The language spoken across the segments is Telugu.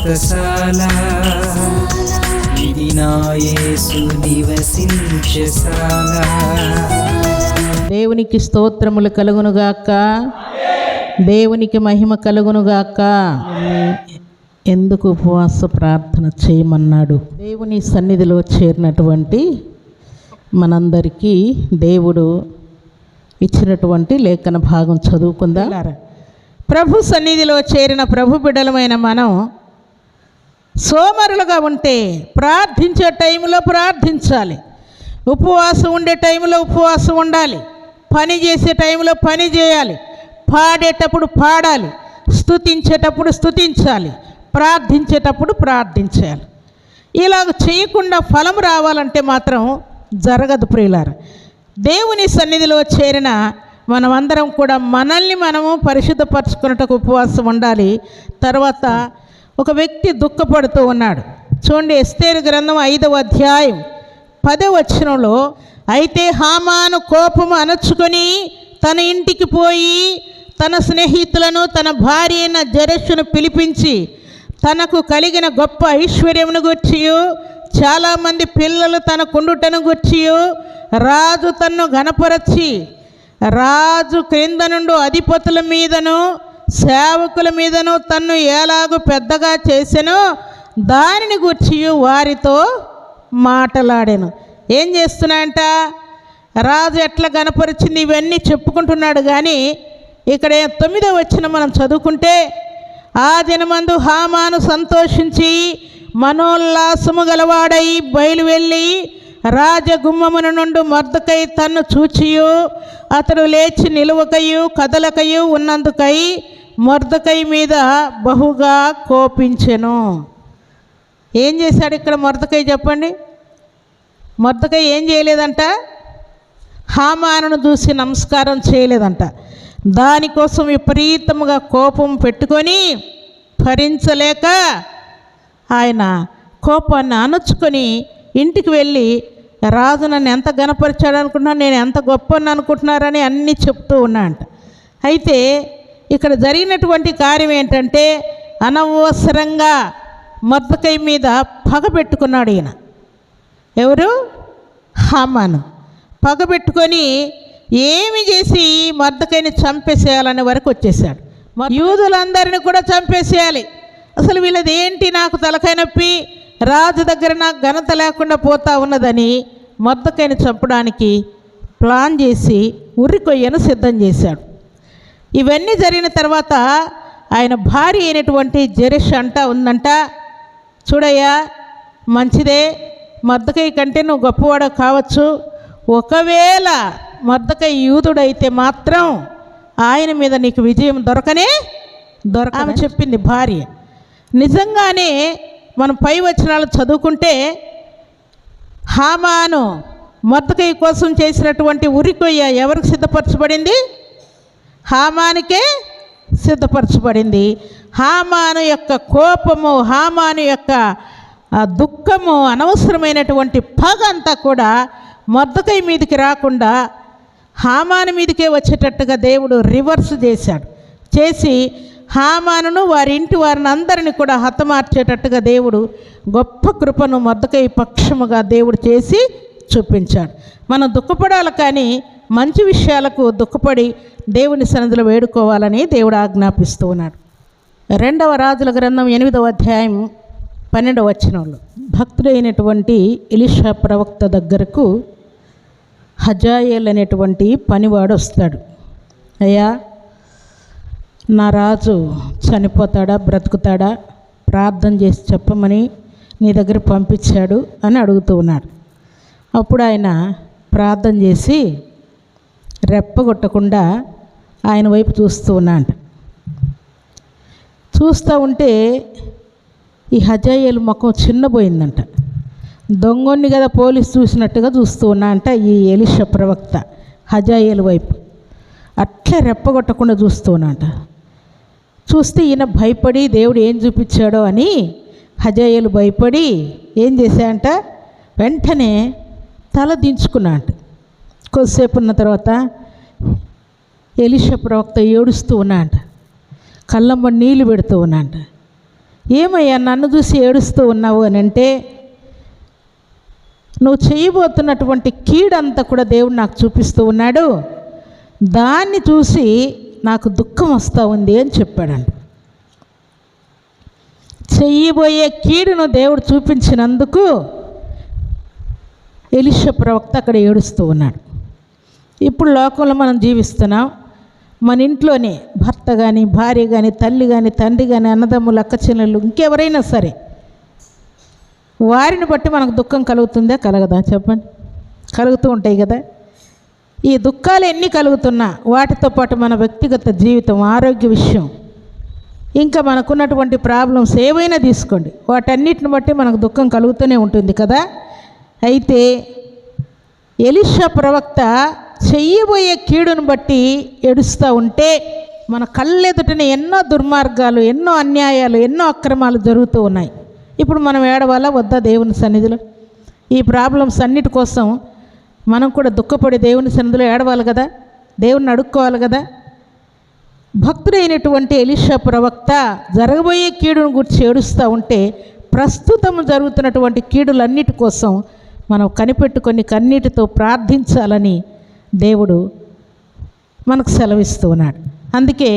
వ్రతశాల ఇది నా యేసు నివసించశాల. దేవునికి స్తోత్రములు కలుగునుగాక, దేవునికి మహిమ కలుగునుగాక. ఎందుకు ఉపవాస ప్రార్థన చేయమన్నాడు? దేవుని సన్నిధిలో చేరినటువంటి మనందరికీ దేవుడు ఇచ్చినటువంటి లేఖన భాగం చదువుకుందా. ప్రభు సన్నిధిలో చేరిన ప్రభు బిడ్డలమైన మనం సోమరులుగా ఉంటే ప్రార్థించే టైంలో ప్రార్థించాలి, ఉపవాసం ఉండే టైంలో ఉపవాసం ఉండాలి, పని చేసే టైంలో పని చేయాలి, పాడేటప్పుడు పాడాలి, స్తుతించేటప్పుడు స్తుతించాలి, ప్రార్థించేటప్పుడు ప్రార్థించాలి. ఇలాగ చేయకుండా ఫలం రావాలంటే మాత్రం జరగదు ప్రియులారా. దేవుని సన్నిధిలో చేరిన మనమందరం కూడా మనల్ని మనము పరిశుద్ధపరచుకున్నట్టుకు ఉపవాసం ఉండాలి. తర్వాత ఒక వ్యక్తి దుఃఖపడుతూ ఉన్నాడు. చూడండి, ఎస్తేరు గ్రంథం 5వ అధ్యాయం 10వ వచనంలో, అయితే హామాను కోపము అణచుకొని తన ఇంటికి పోయి తన స్నేహితులను తన భార్య అయిన జెరెషును పిలిపించి తనకు కలిగిన గొప్ప ఐశ్వర్యమును గూర్చియు చాలామంది పిల్లలు తన కుండుటను గూర్చియు రాజు తన్ను ఘనపరచి రాజు క్రింద నుండి అధిపతుల మీదను సేవకుల మీదను తన్ను ఎలాగూ పెద్దగా చేసెనో దానిని గూర్చియు వారితో మాటలాడాను. ఏం చేస్తున్నాయంట? రాజు ఎట్లా గణపరిచింది ఇవన్నీ చెప్పుకుంటున్నాడు. కానీ ఇక్కడ 9వ వచనం మనం చదువుకుంటే, ఆ దినమందు హామాను సంతోషించి మనోల్లాసము గలవాడై బయలువెళ్ళి రాజగుమ్మమున నుండి మొర్దెకై తన్ను చూచియు అతడు లేచి నిలువకయు కదలకయు ఉన్నందుకై మొర్దెకై మీద బహుగా కోపించెను. ఏం చేశాడు ఇక్కడ మొర్దెకై? చెప్పండి. మొర్దెకై ఏం చేయలేదంట? హామానును చూసి నమస్కారం చేయలేదంట. దానికోసం విపరీతముగా కోపం పెట్టుకొని భరించలేక ఆయన కోపాన్ని అణుచుకొని ఇంటికి వెళ్ళి రాజు నన్ను ఎంత గణపరిచాడు అనుకుంటున్నా, నేను ఎంత గొప్పని అనుకుంటున్నారని అన్నీ చెప్తూ ఉన్నా అంట. అయితే ఇక్కడ జరిగినటువంటి కార్యం ఏంటంటే, అనవసరంగా మొర్దెకై మీద పగ పెట్టుకున్నాడు ఈయన. ఎవరు? హామాను. పగ పెట్టుకొని ఏమి చేసి మొర్దెకైని చంపేసేయాలనే వరకు వచ్చేసాడు. యూదులందరినీ కూడా చంపేసేయాలి. అసలు వీళ్ళది ఏంటి, నాకు తలకాయ నొప్పి, రాజు దగ్గర నాకు ఘనత లేకుండా పోతా ఉన్నదని మొర్దెకైని చంపడానికి ప్లాన్ చేసి ఉర్రికొయ్యను సిద్ధం చేశాడు. ఇవన్నీ జరిగిన తర్వాత ఆయన భార్య అయినటువంటి జెరెష్ అంటా ఉందంట, చూడయ్యా మంచిదే, మొర్దెకై కంటే నువ్వు గొప్పవాడు కావచ్చు, ఒకవేళ మొర్దెకై యూదుడైతే మాత్రం ఆయన మీద నీకు విజయం దొరకనే ఆమె చెప్పింది భార్య. నిజంగానే మనం పై వచనాలు చదువుకుంటే హామాను మొర్దెకై కోసం చేసినటువంటి ఉరికొయ్య ఎవరికి సిద్ధపరచబడింది? హామానికే సిద్ధపరచబడింది. హామాను యొక్క కోపము, హామాను యొక్క దుఃఖము, అనవసరమైనటువంటి పగ అంతా కూడా మొర్దెకై మీదకి రాకుండా హామాను మీదకే వచ్చేటట్టుగా దేవుడు రివర్స్ చేశాడు. చేసి హామానును వారి ఇంటి వారిని అందరిని కూడా హతమార్చేటట్టుగా దేవుడు గొప్ప కృపను మొర్దెకై పక్షముగా దేవుడు చేసి చూపించాడు. మనం దుఃఖపడాలి, కానీ మంచి విషయాలకు దుఃఖపడి దేవుని సన్నిధిలో వేడుకోవాలని దేవుడు ఆజ్ఞాపిస్తూ ఉన్నాడు. 2వ రాజుల గ్రంథం 8వ అధ్యాయం 12వ వచనంలో, భక్తుడైనటువంటి ఎలీషా ప్రవక్త దగ్గరకు హజాయేల్ అనేటువంటి పనివాడు వస్తాడు. అయ్యా, నా రాజు చనిపోతాడా బ్రతుకుతాడా ప్రార్థన చేసి చెప్పమని నీ దగ్గర పంపించాడు అని అడుగుతూ ఉన్నాడు. అప్పుడు ఆయన ప్రార్థన చేసి రెప్పగొట్టకుండా ఆయన వైపు చూస్తూ ఉన్నాడు. చూస్తూ ఉంటే ఈ హజాయేలు ముఖం చిన్నపోయిందంట. దొంగొన్ని కదా పోలీసు చూసినట్టుగా చూస్తూ ఉన్నా అంట ఈ ఎలీషా ప్రవక్త హజాయేలు వైపు. అట్లే రెప్పగొట్టకుండా చూస్తూ ఉన్నాంట. చూస్తే ఈయన భయపడి దేవుడు ఏం చూపించాడో అని హజాయేలు భయపడి ఏం చేశాయంట, వెంటనే తల దించుకున్నాడు. కొద్దిసేపు ఉన్న తర్వాత ఎలీషా ప్రవక్త ఏడుస్తూ ఉన్నాడు, కళ్ళమ్మ నీళ్ళు పెడుతూ ఉన్నాడు. ఏమయ్యా నన్ను చూసి ఏడుస్తూ ఉన్నావు అని అంటే, నువ్వు చేయబోతున్నటువంటి కీడంతా కూడా దేవుడు నాకు చూపిస్తూ ఉన్నాడు, దాన్ని చూసి నాకు దుఃఖం వస్తూ ఉంది అని చెప్పాడంట. చెయ్యబోయే కీడును దేవుడు చూపించినందుకు ఎలీషా ప్రవక్త అక్కడ ఏడుస్తూ ఉన్నాడు. ఇప్పుడు లోకంలో మనం జీవిస్తున్నాం. మన ఇంట్లోనే భర్త కానీ, భార్య కానీ, తల్లి కానీ, తండ్రి కానీ, అన్నదమ్ములు, అక్కచెల్లెళ్ళు, ఇంకెవరైనా సరే, వారిని బట్టి మనకు దుఃఖం కలుగుతుందా కలగదా చెప్పండి? కలుగుతూ ఉంటాయి కదా. ఈ దుఃఖాలు ఎన్ని కలుగుతున్నా వాటితో పాటు మన వ్యక్తిగత జీవితం, ఆరోగ్య విషయం, ఇంకా మనకున్నటువంటి ప్రాబ్లమ్స్ ఏవైనా తీసుకోండి, వాటన్నిటిని బట్టి మనకు దుఃఖం కలుగుతూనే ఉంటుంది కదా. అయితే ఎలీషా ప్రవక్త చెయ్యబోయే కీడును బట్టి ఏడుస్తూ ఉంటే మన కళ్ళెదుటనే ఎన్నో దుర్మార్గాలు, ఎన్నో అన్యాయాలు, ఎన్నో అక్రమాలు జరుగుతూ ఉన్నాయి. ఇప్పుడు మనం ఏడవాలా వద్దా దేవుని సన్నిధిలో? ఈ ప్రాబ్లమ్స్ అన్నిటి కోసం మనం కూడా దుఃఖపడి దేవుని సన్నిధిలో ఏడవాలి కదా, దేవుణ్ణి అడుక్కోవాలి కదా. భక్తుడైనటువంటి ఎలీషా ప్రవక్త జరగబోయే కీడును గురించి ఏడుస్తూ ఉంటే ప్రస్తుతం జరుగుతున్నటువంటి కీడులన్నిటి కోసం మనం కనిపెట్టుకొని కన్నీటితో ప్రార్థించాలని దేవుడు మనకు సెలవిస్తూ ఉన్నాడు. అందుకే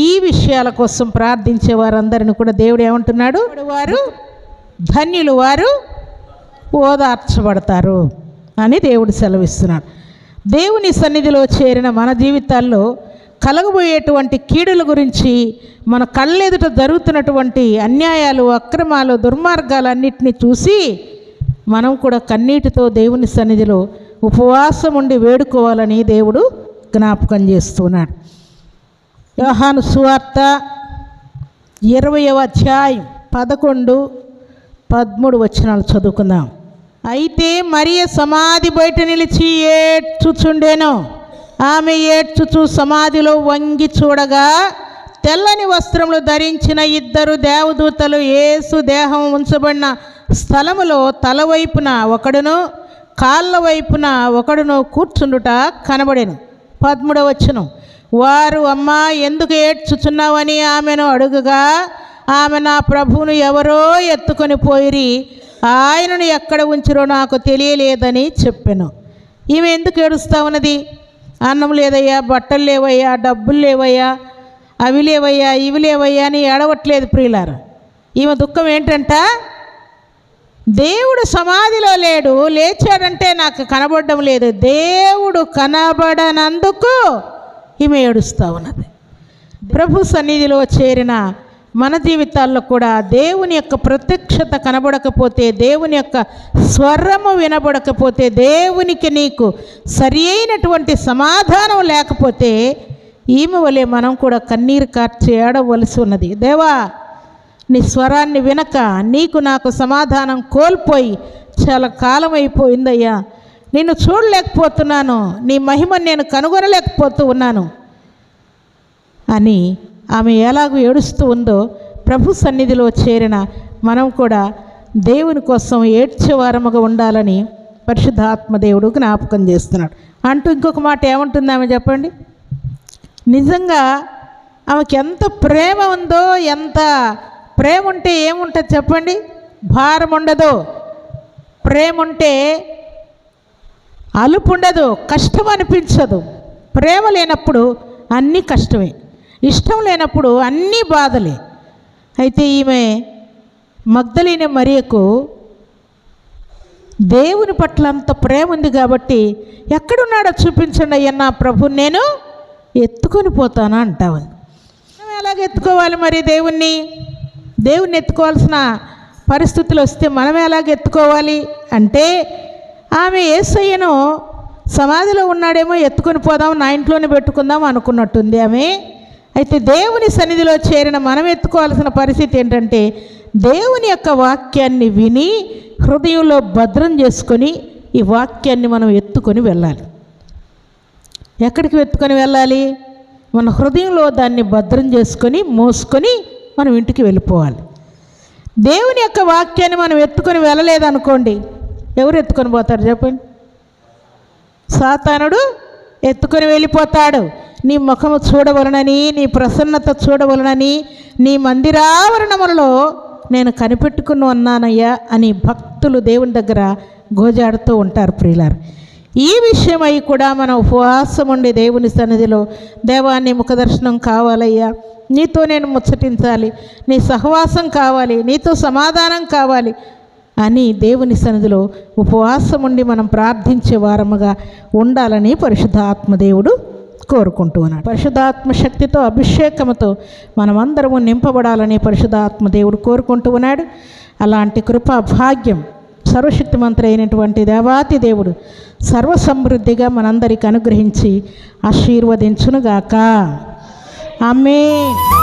ఈ విషయాల కోసం ప్రార్థించే వారందరిని కూడా దేవుడు ఏమంటున్నాడు? వారు ధన్యులు, వారు ఓదార్చబడతారు అని దేవుడు సెలవిస్తున్నాడు. దేవుని సన్నిధిలో చేరిన మన జీవితాల్లో కలగబోయేటువంటి కీడుల గురించి, మన కళ్ళెదుట జరుగుతున్నటువంటి అన్యాయాలు, అక్రమాలు, దుర్మార్గాలు అన్నిటినీ చూసి మనం కూడా కన్నీటితో దేవుని సన్నిధిలో ఉపవాసం ఉండి వేడుకోవాలని దేవుడు జ్ఞాపకం చేస్తున్నాడు. యోహాను సువార్త 20వ అధ్యాయం 11, 13 వచనాలు చదువుకుందాం. అయితే మరియ సమాధి బయట నిలిచి ఏడ్చుచుండెను. ఆమె ఏడ్చుచు సమాధిలో వంగి చూడగా తెల్లని వస్త్రములు ధరించిన 2 దేవదూతలు యేసు దేహం ఉంచబడిన స్థలములో తలవైపున ఒకడును, కాళ్ళ వైపున ఒకడును కూర్చుండుట కనబడెను. 13వ వచనం. వారు, అమ్మా ఎందుకు ఏడ్చుచున్నావని ఆమెను అడుగగా, ఆమె నా ప్రభువును ఎవరో ఎత్తుకొని పోయిరి, ఆయనను ఎక్కడ ఉంచిరో నాకు తెలియలేదని చెప్పెను. ఈమె ఎందుకు ఏడుస్తా ఉన్నది? అన్నం లేదయ్యా, బట్టలు లేవయ్యా, డబ్బులు లేవయ్యా, అవి లేవయ్యా, ఇవి లేవయ్యా అని ఏడవట్లేదు ప్రియులారా. ఈమె దుఃఖం ఏంటంట? దేవుడు సమాధిలో లేడు, లేచాడంటే నాకు కనబడడం లేదు. దేవుడు కనబడనందుకు ఈమె ఏడుస్తూ ఉన్నది. ప్రభు సన్నిధిలో చేరిన మన జీవితాల్లో కూడా దేవుని యొక్క ప్రత్యక్షత కనబడకపోతే, దేవుని యొక్క స్వరము వినబడకపోతే, దేవునికి నీకు సరి అయినటువంటి సమాధానం లేకపోతే ఈమె వలె మనం కూడా కన్నీరు కార్చి ఏడవలసి ఉన్నది. దేవా, నీ స్వరాన్ని వినక నీకు నాకు సమాధానం కోల్పోయి చాలా కాలం అయిపోయిందయ్యా, నిన్ను చూడలేకపోతున్నాను, నీ మహిమను నేను కనుగొనలేకపోతూ ఉన్నాను అని ఆమె ఎలాగో ఏడుస్తూ ఉందో ప్రభు సన్నిధిలో చేరిన మనం కూడా దేవుని కోసం ఏడ్చేవారముగా ఉండాలని పరిశుద్ధాత్మ దేవుడు జ్ఞాపకం చేస్తున్నాడు. అంటూ ఇంకొక మాట ఏమంటుంది ఆమె చెప్పండి? నిజంగా ఆమెకి ఎంత ప్రేమ ఉందో, ఎంత ప్రేమ ఉంటే ఏముంటుంది చెప్పండి? భారం ఉండదు. ప్రేమ ఉంటే అలుపు ఉండదు, కష్టం అనిపించదు. ప్రేమ లేనప్పుడు అన్నీ కష్టమే, ఇష్టం లేనప్పుడు అన్నీ బాధలే. అయితే ఈమె మగ్దలీన మరియకు దేవుని పట్ల అంత ప్రేమ ఉంది కాబట్టి, ఎక్కడున్నాడో చూపించండి అయ్యా, నా ప్రభు నేను ఎత్తుకొని పోతానా అంటావు. మనం ఎలాగ ఎత్తుకోవాలి మరి? దేవుణ్ణి ఎత్తుకోవాల్సిన పరిస్థితులు వస్తే మనం ఎలాగ ఎత్తుకోవాలి అంటే, ఆమె యేసయ్యను సమాధిలో ఉన్నాడేమో ఎత్తుకొని పోదాం, నా ఇంట్లోనే పెట్టుకుందాం అనుకున్నట్టుంది ఆమె. అయితే దేవుని సన్నిధిలో చేరిన మనం ఎత్తుకోవాల్సిన పరిస్థితి ఏంటంటే, దేవుని యొక్క వాక్యాన్ని విని హృదయంలో భద్రం చేసుకొని ఈ వాక్యాన్ని మనం ఎత్తుకొని వెళ్ళాలి. ఎక్కడికి ఎత్తుకొని వెళ్ళాలి? మన హృదయంలో దాన్ని భద్రం చేసుకొని మోసుకొని మనం ఇంటికి వెళ్ళిపోవాలి. దేవుని యొక్క వాక్యాన్ని మనం ఎత్తుకొని వెళ్ళలేదనుకోండి, ఎవరు ఎత్తుకొని పోతారు చెప్పండి? సాతానుడు ఎత్తుకొని వెళ్ళిపోతాడు. నీ ముఖము చూడవలనని, నీ ప్రసన్నత చూడవలనని నీ మందిరావరణములలో నేను కనిపెట్టుకుని ఉన్నానయ్యా అని భక్తులు దేవుని దగ్గర గోజాడుతూ ఉంటారు ప్రియులారు. ఈ విషయమై కూడా మనం ఉపవాసం ఉండి దేవుని సన్నిధిలో, దేవా నీ ముఖదర్శనం కావాలయ్యా, నీతో నేను ముచ్చటించాలి, నీ సహవాసం కావాలి, నీతో సమాధానం కావాలి అని దేవుని సన్నిధిలో ఉపవాసం ఉండి మనం ప్రార్థించే వారముగా ఉండాలని పరిశుద్ధాత్మ దేవుడు కోరుకుంటూ ఉన్నాడు. పరిశుద్ధాత్మ శక్తితో, అభిషేకముతో మనమందరము నింపబడాలని పరిశుద్ధాత్మ దేవుడు కోరుకుంటూ ఉన్నాడు. అలాంటి కృపా భాగ్యం సర్వశక్తిమంతుడు అయినటువంటి దేవాతి దేవుడు సర్వసమృద్ధిగా మనందరికి అనుగ్రహించి ఆశీర్వదించునుగాక. ఆమేన్.